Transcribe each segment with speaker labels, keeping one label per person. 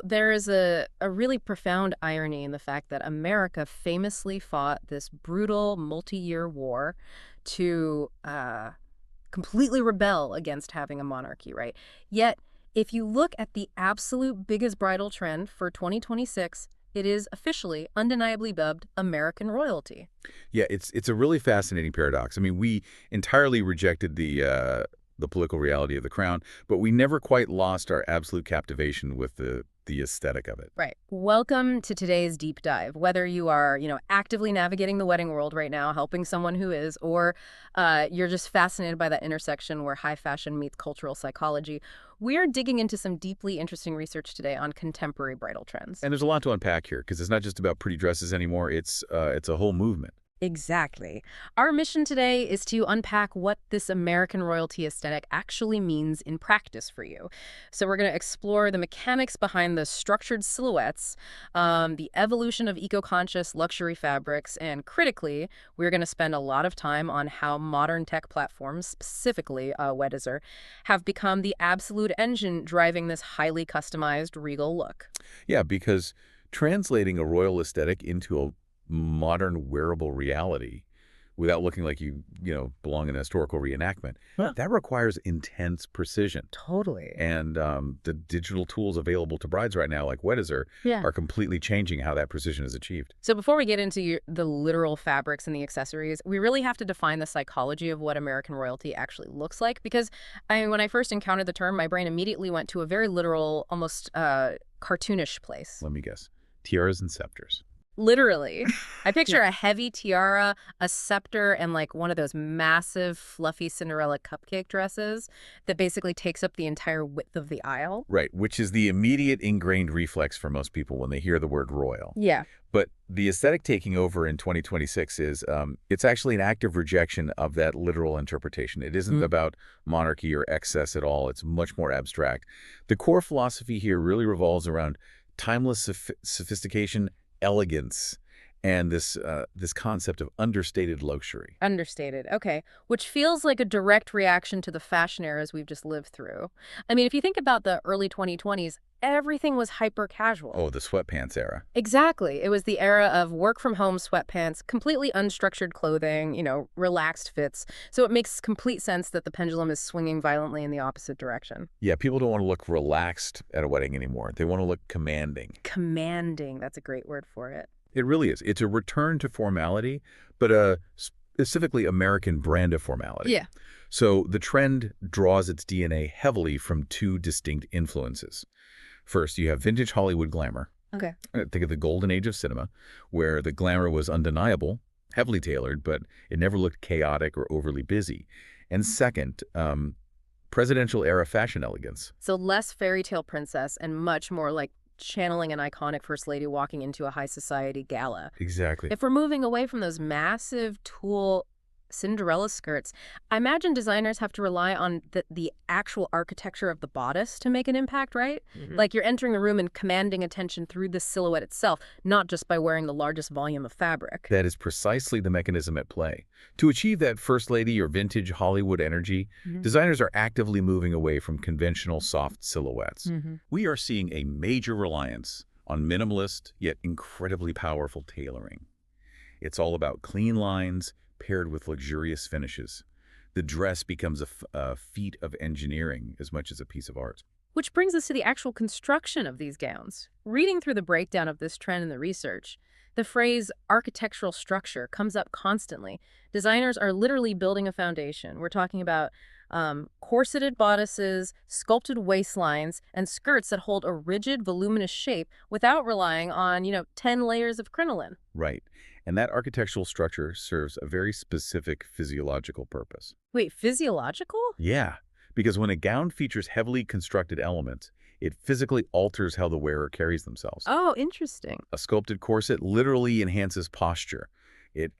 Speaker 1: there is a really profound irony in the fact that America famously fought this brutal multi-year war to completely rebel against having a monarchy, right? Yet, if you look at the absolute biggest bridal trend for 2026, it is officially, undeniably dubbed American royalty.
Speaker 2: Yeah, it's a really fascinating paradox. I mean, we entirely rejected the political reality of the crown, but we never quite lost our absolute captivation with the aesthetic of it.
Speaker 1: Right. Welcome to today's deep dive. Whether you are, actively navigating the wedding world right now, helping someone who is, or you're just fascinated by that intersection where high fashion meets cultural psychology, we're digging into some deeply interesting research today on contemporary bridal trends.
Speaker 2: And there's a lot to unpack here because it's not just about pretty dresses anymore. It's a whole movement.
Speaker 1: Exactly. Our mission today is to unpack what this American royalty aesthetic actually means in practice for you. So we're going to explore the mechanics behind the structured silhouettes, the evolution of eco-conscious luxury fabrics, and critically, we're going to spend a lot of time on how modern tech platforms, specifically Weddizer, have become the absolute engine driving this highly customized regal look.
Speaker 2: Yeah, because translating a royal aesthetic into a modern wearable reality without looking like you belong in a historical reenactment, that requires intense precision.
Speaker 1: Totally.
Speaker 2: And the digital tools available to brides right now, like Weddizer, are completely changing how that precision is achieved.
Speaker 1: So before we get into the literal fabrics and the accessories, we really have to define the psychology of what American royalty actually looks like. Because when I first encountered the term, my brain immediately went to a very literal, almost cartoonish place.
Speaker 2: Let me guess. Tiaras and scepters.
Speaker 1: Literally. I picture a heavy tiara, a scepter, and like one of those massive, fluffy Cinderella cupcake dresses that basically takes up the entire width of the aisle.
Speaker 2: Right, which is the immediate ingrained reflex for most people when they hear the word royal.
Speaker 1: Yeah.
Speaker 2: But the aesthetic taking over in 2026 is, it's actually an active rejection of that literal interpretation. It isn't about monarchy or excess at all. It's much more abstract. The core philosophy here really revolves around timeless sophistication, elegance, and this concept of understated luxury.
Speaker 1: Understated. Okay. Which feels like a direct reaction to the fashion eras we've just lived through. I mean, if you think about the early 2020s, everything was hyper casual.
Speaker 2: Oh, the sweatpants era.
Speaker 1: Exactly. It was the era of work from home sweatpants, completely unstructured clothing, relaxed fits. So it makes complete sense that the pendulum is swinging violently in the opposite direction.
Speaker 2: Yeah, people don't want to look relaxed at a wedding anymore. They want to look commanding.
Speaker 1: Commanding. That's a great word for it.
Speaker 2: It really is. It's a return to formality, but a specifically American brand of formality.
Speaker 1: Yeah.
Speaker 2: So the trend draws its DNA heavily from two distinct influences. First, you have vintage Hollywood glamour.
Speaker 1: Okay.
Speaker 2: Think of the golden age of cinema, where the glamour was undeniable, heavily tailored, but it never looked chaotic or overly busy. And second, presidential era fashion elegance.
Speaker 1: So less fairy tale princess and much more like channeling an iconic first lady walking into a high society gala.
Speaker 2: Exactly.
Speaker 1: If we're moving away from those massive tulle Cinderella skirts, I imagine designers have to rely on the actual architecture of the bodice to make an impact, right? Like you're entering the room and commanding attention through the silhouette itself, not just by wearing the largest volume of fabric.
Speaker 2: That is precisely the mechanism at play. To achieve that first lady or vintage Hollywood energy, designers are actively moving away from conventional soft silhouettes. We are seeing a major reliance on minimalist yet incredibly powerful tailoring. It's all about clean lines paired with luxurious finishes. The dress becomes a feat of engineering as much as a piece of art.
Speaker 1: Which brings us to the actual construction of these gowns. Reading through the breakdown of this trend in the research, the phrase architectural structure comes up constantly. Designers are literally building a foundation. We're talking about corseted bodices, sculpted waistlines, and skirts that hold a rigid, voluminous shape without relying on, 10 layers of crinoline.
Speaker 2: Right. And that architectural structure serves a very specific physiological purpose.
Speaker 1: Wait, physiological?
Speaker 2: Yeah, because when a gown features heavily constructed elements, it physically alters how the wearer carries themselves.
Speaker 1: Oh, interesting.
Speaker 2: A sculpted corset literally enhances posture. It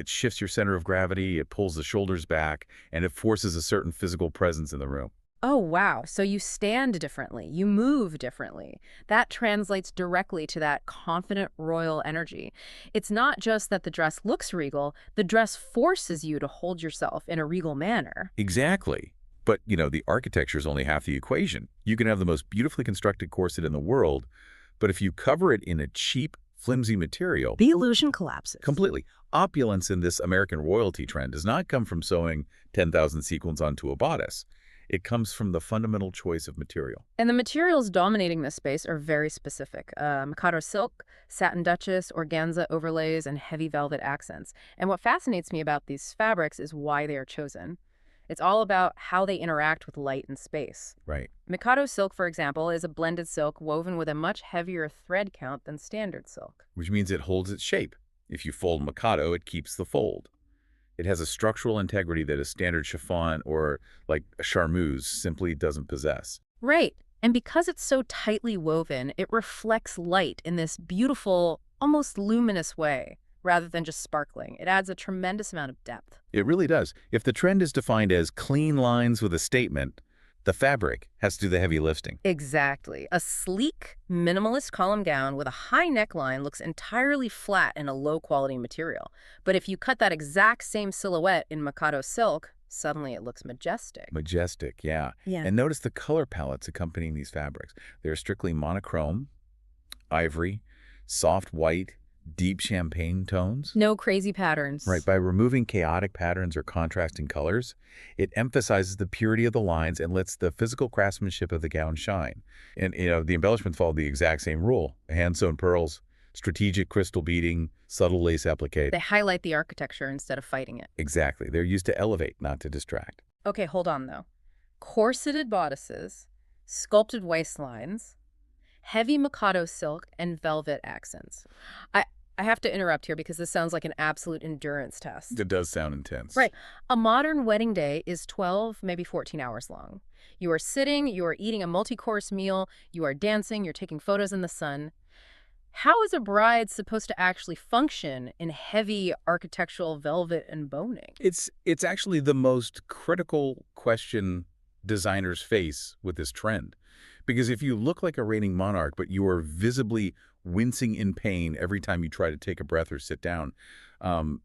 Speaker 2: shifts your center of gravity, it pulls the shoulders back, and it forces a certain physical presence in the room.
Speaker 1: Oh, wow. So you stand differently. You move differently. That translates directly to that confident royal energy. It's not just that the dress looks regal. The dress forces you to hold yourself in a regal manner.
Speaker 2: Exactly. But, the architecture is only half the equation. You can have the most beautifully constructed corset in the world, but if you cover it in a cheap, flimsy material,
Speaker 1: The illusion collapses.
Speaker 2: completely. Opulence in this American royalty trend does not come from sewing 10,000 sequins onto a bodice. It comes from the fundamental choice of material.
Speaker 1: And the materials dominating this space are very specific. Mikado silk, satin duchess, organza overlays, and heavy velvet accents. And what fascinates me about these fabrics is why they are chosen. It's all about how they interact with light and space.
Speaker 2: Right.
Speaker 1: Mikado silk, for example, is a blended silk woven with a much heavier thread count than standard silk.
Speaker 2: Which means it holds its shape. If you fold Mikado, it keeps the fold. It has a structural integrity that a standard chiffon or, like, a charmeuse simply doesn't possess.
Speaker 1: Right. And because it's so tightly woven, it reflects light in this beautiful, almost luminous way, rather than just sparkling. It adds a tremendous amount of depth.
Speaker 2: It really does. If the trend is defined as clean lines with a statement, the fabric has to do the heavy lifting.
Speaker 1: Exactly. A sleek, minimalist column gown with a high neckline looks entirely flat in a low-quality material. But if you cut that exact same silhouette in Mikado silk, suddenly it looks majestic.
Speaker 2: Majestic, yeah. And notice the color palettes accompanying these fabrics. They're strictly monochrome, ivory, soft white, deep champagne tones.
Speaker 1: No crazy patterns.
Speaker 2: Right, by removing chaotic patterns or contrasting colors, it emphasizes the purity of the lines and lets the physical craftsmanship of the gown shine. And, the embellishments follow the exact same rule. Hand-sewn pearls, strategic crystal beading, subtle lace applique.
Speaker 1: They highlight the architecture instead of fighting it.
Speaker 2: Exactly. They're used to elevate, not to distract.
Speaker 1: Okay, hold on, though. Corseted bodices, sculpted waistlines, heavy Mikado silk, and velvet accents. I have to interrupt here because this sounds like an absolute endurance test.
Speaker 2: It does sound intense.
Speaker 1: Right. A modern wedding day is 12, maybe 14 hours long. You are sitting, you are eating a multi-course meal, you are dancing, you're taking photos in the sun. How is a bride supposed to actually function in heavy architectural velvet and boning?
Speaker 2: It's actually the most critical question designers face with this trend. Because if you look like a reigning monarch, but you are visibly wincing in pain every time you try to take a breath or sit down,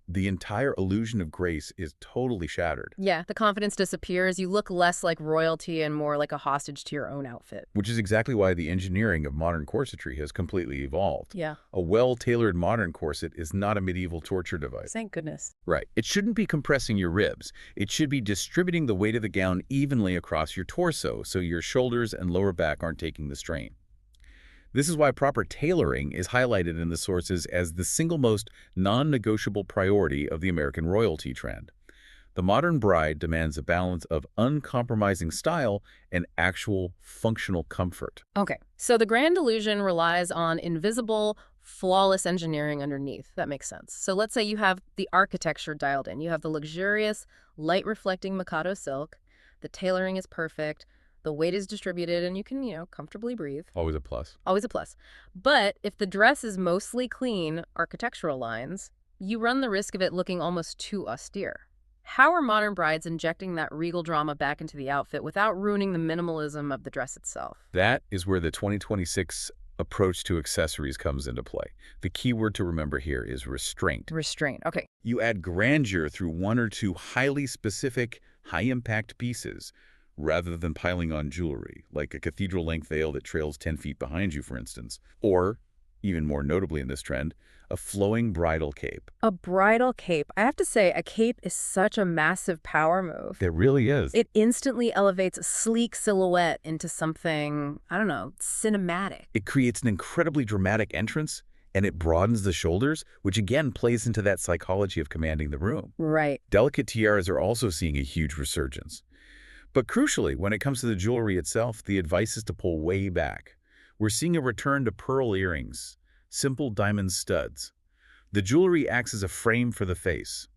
Speaker 2: the entire illusion of grace is totally shattered.
Speaker 1: Yeah, the confidence disappears. You look less like royalty and more like a hostage to your own outfit.
Speaker 2: Which is exactly why the engineering of modern corsetry has completely evolved.
Speaker 1: Yeah.
Speaker 2: A well-tailored modern corset is not a medieval torture device.
Speaker 1: Thank goodness.
Speaker 2: Right. It shouldn't be compressing your ribs. It should be distributing the weight of the gown evenly across your torso so your shoulders and lower back aren't taking the strain. This is why proper tailoring is highlighted in the sources as the single most non-negotiable priority of the American royalty trend. The modern bride demands a balance of uncompromising style and actual functional comfort.
Speaker 1: Okay, so the grand illusion relies on invisible, flawless engineering underneath. That makes sense. So let's say you have the architecture dialed in. You have the luxurious, light-reflecting Mikado silk. The tailoring is perfect. The weight is distributed, and you can, comfortably breathe.
Speaker 2: Always a plus.
Speaker 1: Always a plus. But if the dress is mostly clean, architectural lines, you run the risk of it looking almost too austere. How are modern brides injecting that regal drama back into the outfit without ruining the minimalism of the dress itself?
Speaker 2: That is where the 2026 approach to accessories comes into play. The key word to remember here is restraint.
Speaker 1: Restraint. Okay.
Speaker 2: You add grandeur through one or two highly specific, high-impact pieces, rather than piling on jewelry, like a cathedral-length veil that trails 10 feet behind you, for instance. Or, even more notably in this trend, a flowing bridal cape.
Speaker 1: A bridal cape. I have to say, a cape is such a massive power move.
Speaker 2: It really is.
Speaker 1: It instantly elevates a sleek silhouette into something, I don't know, cinematic.
Speaker 2: It creates an incredibly dramatic entrance, and it broadens the shoulders, which again plays into that psychology of commanding the room.
Speaker 1: Right.
Speaker 2: Delicate tiaras are also seeing a huge resurgence. But crucially, when it comes to the jewelry itself, the advice is to pull way back. We're seeing a return to pearl earrings, simple diamond studs. The jewelry acts as a frame for the face.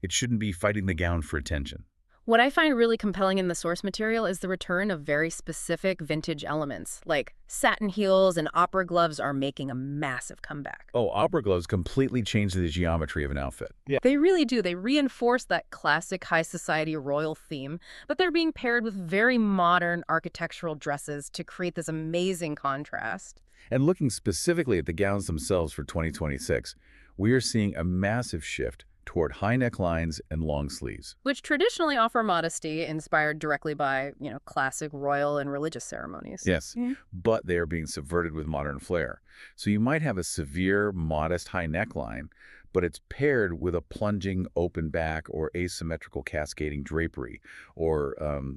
Speaker 2: It shouldn't be fighting the gown for attention.
Speaker 1: What I find really compelling in the source material is the return of very specific vintage elements, like satin heels and opera gloves are making a massive comeback.
Speaker 2: Oh, opera gloves completely change the geometry of an outfit. Yeah.
Speaker 1: They really do. They reinforce that classic high society royal theme, but they're being paired with very modern architectural dresses to create this amazing contrast.
Speaker 2: And looking specifically at the gowns themselves for 2026, we are seeing a massive shift toward high necklines and long sleeves.
Speaker 1: Which traditionally offer modesty inspired directly by, classic royal and religious ceremonies.
Speaker 2: Yes, but they are being subverted with modern flair. So you might have a severe, modest high neckline, but it's paired with a plunging open back or asymmetrical cascading drapery or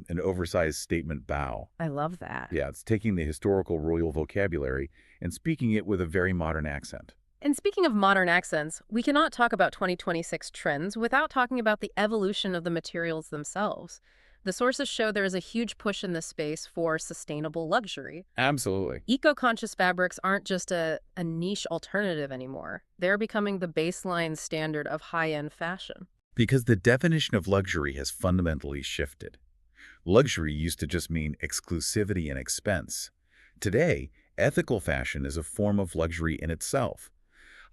Speaker 2: an oversized statement bow.
Speaker 1: I love that.
Speaker 2: Yeah, it's taking the historical royal vocabulary and speaking it with a very modern accent.
Speaker 1: And speaking of modern accents, we cannot talk about 2026 trends without talking about the evolution of the materials themselves. The sources show there is a huge push in this space for sustainable luxury.
Speaker 2: Absolutely.
Speaker 1: Eco-conscious fabrics aren't just a niche alternative anymore. They're becoming the baseline standard of high-end fashion.
Speaker 2: Because the definition of luxury has fundamentally shifted. Luxury used to just mean exclusivity and expense. Today, ethical fashion is a form of luxury in itself.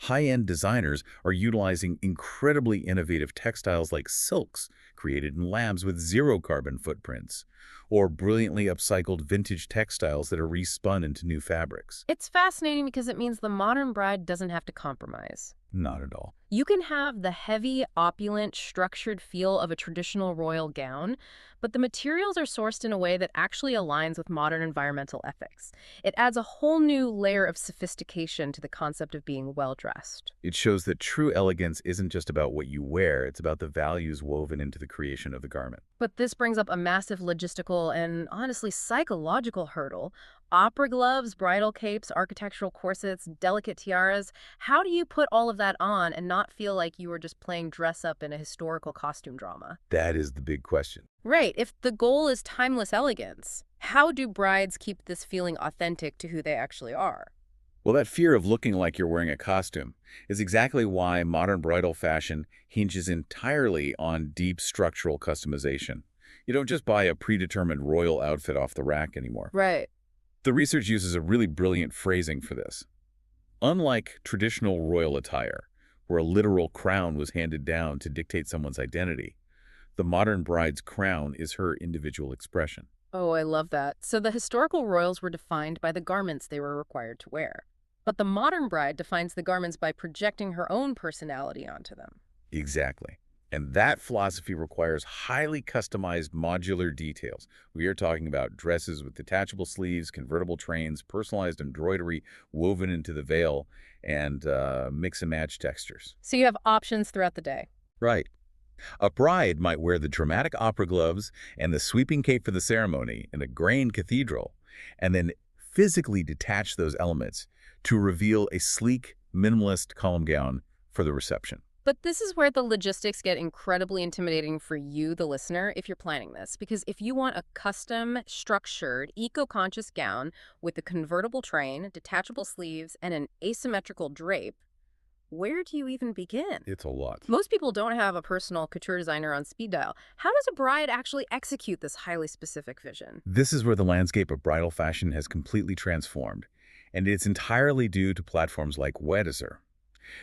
Speaker 2: High-end designers are utilizing incredibly innovative textiles like silks created in labs with zero carbon footprints, or brilliantly upcycled vintage textiles that are respun into new fabrics.
Speaker 1: It's fascinating because it means the modern bride doesn't have to compromise.
Speaker 2: Not at all.
Speaker 1: You can have the heavy, opulent, structured feel of a traditional royal gown, but the materials are sourced in a way that actually aligns with modern environmental ethics. It adds a whole new layer of sophistication to the concept of being well-dressed.
Speaker 2: It shows that true elegance isn't just about what you wear, it's about the values woven into the creation of the garment.
Speaker 1: But this brings up a massive logistical and, honestly, psychological hurdle. Opera gloves, bridal capes, architectural corsets, delicate tiaras. How do you put all of that on and not feel like you were just playing dress-up in a historical costume drama?
Speaker 2: That is the big question.
Speaker 1: Right. If the goal is timeless elegance, how do brides keep this feeling authentic to who they actually are?
Speaker 2: Well, that fear of looking like you're wearing a costume is exactly why modern bridal fashion hinges entirely on deep structural customization. You don't just buy a predetermined royal outfit off the rack anymore.
Speaker 1: Right.
Speaker 2: The research uses a really brilliant phrasing for this. Unlike traditional royal attire, where a literal crown was handed down to dictate someone's identity, the modern bride's crown is her individual expression.
Speaker 1: Oh, I love that. So the historical royals were defined by the garments they were required to wear. But the modern bride defines the garments by projecting her own personality onto them.
Speaker 2: Exactly. And that philosophy requires highly customized modular details. We are talking about dresses with detachable sleeves, convertible trains, personalized embroidery woven into the veil, and mix-and-match textures.
Speaker 1: So you have options throughout the day.
Speaker 2: Right. A bride might wear the dramatic opera gloves and the sweeping cape for the ceremony in a grand cathedral, and then physically detach those elements to reveal a sleek, minimalist column gown for the reception.
Speaker 1: But this is where the logistics get incredibly intimidating for you, the listener, if you're planning this. Because if you want a custom, structured, eco-conscious gown with a convertible train, detachable sleeves, and an asymmetrical drape, where do you even begin?
Speaker 2: It's a lot.
Speaker 1: Most people don't have a personal couture designer on speed dial. How does a bride actually execute this highly specific vision?
Speaker 2: This is where the landscape of bridal fashion has completely transformed, and it's entirely due to platforms like Weddizer.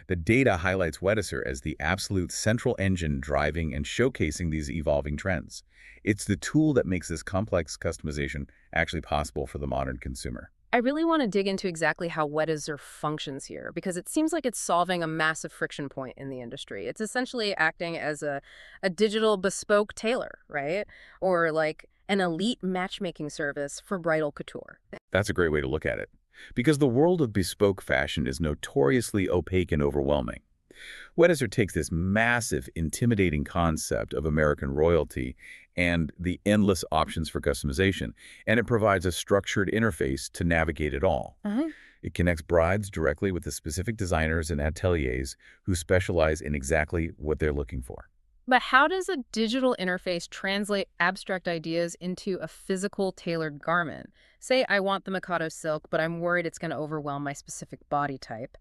Speaker 2: The data highlights Weddizer as the absolute central engine driving and showcasing these evolving trends. It's the tool that makes this complex customization actually possible for the modern consumer.
Speaker 1: I really want to dig into exactly how Weddizer functions here, because it seems like it's solving a massive friction point in the industry. It's essentially acting as a digital bespoke tailor, right? Or like an elite matchmaking service for bridal couture.
Speaker 2: That's a great way to look at it, because the world of bespoke fashion is notoriously opaque and overwhelming. Weddizer takes this massive, intimidating concept of American royalty and the endless options for customization, and it provides a structured interface to navigate it all. It connects brides directly with the specific designers and ateliers who specialize in exactly what they're looking for.
Speaker 1: But how does a digital interface translate abstract ideas into a physical tailored garment? Say I want the Mikado silk, but I'm worried it's going to overwhelm my specific body type.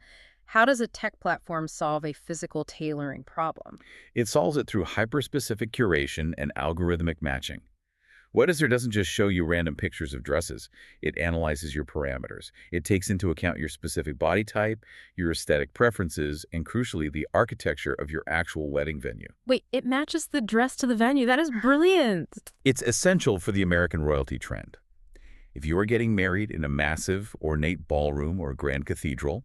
Speaker 1: How does a tech platform solve a physical tailoring problem?
Speaker 2: It solves it through hyper-specific curation and algorithmic matching. Weddizer doesn't just show you random pictures of dresses. It analyzes your parameters. It takes into account your specific body type, your aesthetic preferences, and crucially, the architecture of your actual wedding venue.
Speaker 1: Wait, it matches the dress to the venue. That is brilliant.
Speaker 2: It's essential for the American royalty trend. If you are getting married in a massive, ornate ballroom or grand cathedral,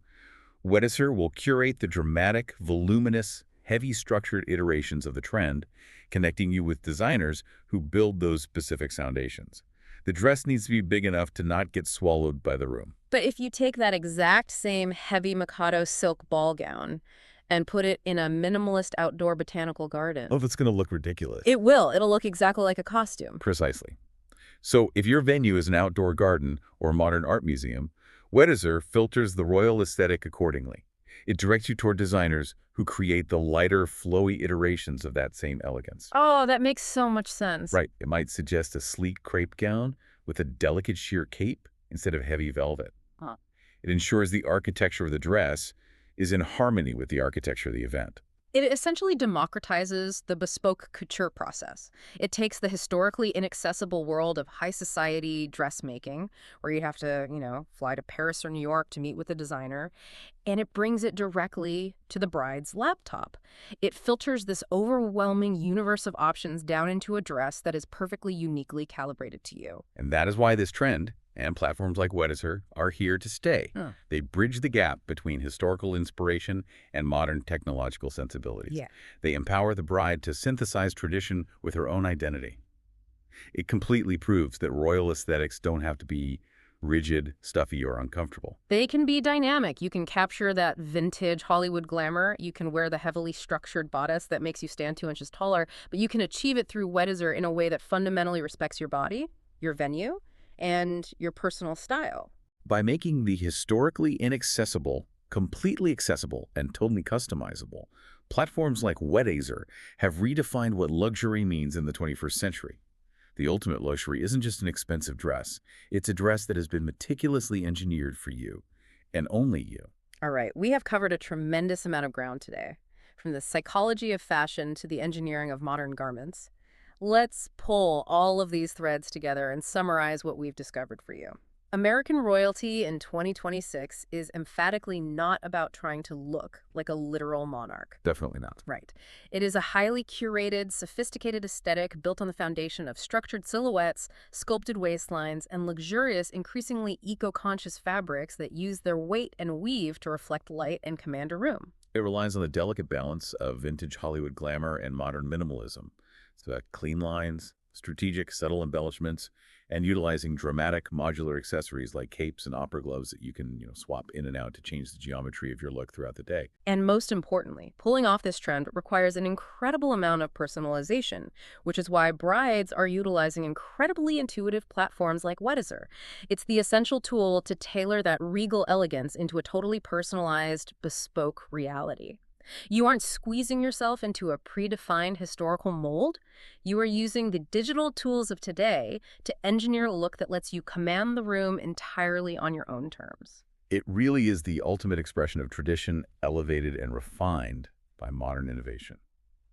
Speaker 2: Weddizer will curate the dramatic, voluminous, heavy structured iterations of the trend, connecting you with designers who build those specific foundations. The dress needs to be big enough to not get swallowed by the room.
Speaker 1: But if you take that exact same heavy Mikado silk ball gown and put it in a minimalist outdoor botanical
Speaker 2: Oh,
Speaker 1: garden,
Speaker 2: that's going to look ridiculous.
Speaker 1: it will. It'll look exactly like a costume.
Speaker 2: Precisely. So if your venue is an outdoor garden or modern art museum, Weddizer filters the royal aesthetic accordingly. It directs you toward designers who create the lighter, flowy iterations of that same elegance.
Speaker 1: Oh, that makes so much sense.
Speaker 2: Right. It might suggest a sleek crepe gown with a delicate sheer cape instead of heavy velvet.
Speaker 1: Huh.
Speaker 2: It ensures the architecture of the dress is in harmony with the architecture of the event.
Speaker 1: It essentially democratizes the bespoke couture process. It takes the historically inaccessible world of high society dressmaking, where you have to, fly to Paris or New York to meet with a designer, and it brings it directly to the bride's laptop. It filters this overwhelming universe of options down into a dress that is perfectly uniquely calibrated to you.
Speaker 2: And that is why this trend and platforms like Weddizer are here to stay.
Speaker 1: Huh.
Speaker 2: They bridge the gap between historical inspiration and modern technological sensibilities.
Speaker 1: Yeah.
Speaker 2: They empower the bride to synthesize tradition with her own identity. It completely proves that royal aesthetics don't have to be rigid, stuffy, or uncomfortable.
Speaker 1: They can be dynamic. You can capture that vintage Hollywood glamour. You can wear the heavily structured bodice that makes you stand 2 inches taller, but you can achieve it through Weddizer in a way that fundamentally respects your body, your venue, and your personal style.
Speaker 2: By making the historically inaccessible completely accessible and totally customizable, platforms like Weddizer have redefined what luxury means in the 21st century. The ultimate luxury isn't just an expensive dress. It's a dress that has been meticulously engineered for you, and only you.
Speaker 1: All right, we have covered a tremendous amount of ground today, from the psychology of fashion to the engineering of modern garments. Let's pull all of these threads together and summarize what we've discovered for you. American royalty in 2026 is emphatically not about trying to look like a literal monarch.
Speaker 2: Definitely not.
Speaker 1: Right. It is a highly curated, sophisticated aesthetic built on the foundation of structured silhouettes, sculpted waistlines, and luxurious, increasingly eco-conscious fabrics that use their weight and weave to reflect light and command a room.
Speaker 2: It relies on the delicate balance of vintage Hollywood glamour and modern minimalism. It's about clean lines, strategic, subtle embellishments, and utilizing dramatic modular accessories like capes and opera gloves that you can, swap in and out to change the geometry of your look throughout the day.
Speaker 1: And most importantly, pulling off this trend requires an incredible amount of personalization, which is why brides are utilizing incredibly intuitive platforms like Weddizer. It's the essential tool to tailor that regal elegance into a totally personalized, bespoke reality. You aren't squeezing yourself into a predefined historical mold. You are using the digital tools of today to engineer a look that lets you command the room entirely on your own terms.
Speaker 2: It really is the ultimate expression of tradition, elevated and refined by modern innovation.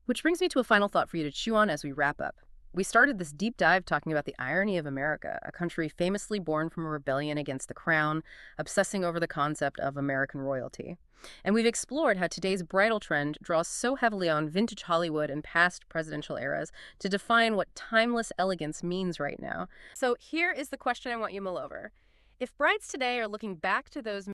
Speaker 1: Which brings me to a final thought for you to chew on as we wrap up. We started this deep dive talking about the irony of America, a country famously born from a rebellion against the crown, obsessing over the concept of American royalty. And we've explored how today's bridal trend draws so heavily on vintage Hollywood and past presidential eras to define what timeless elegance means right now. So here is the question I want you to mull over. If brides today are looking back to those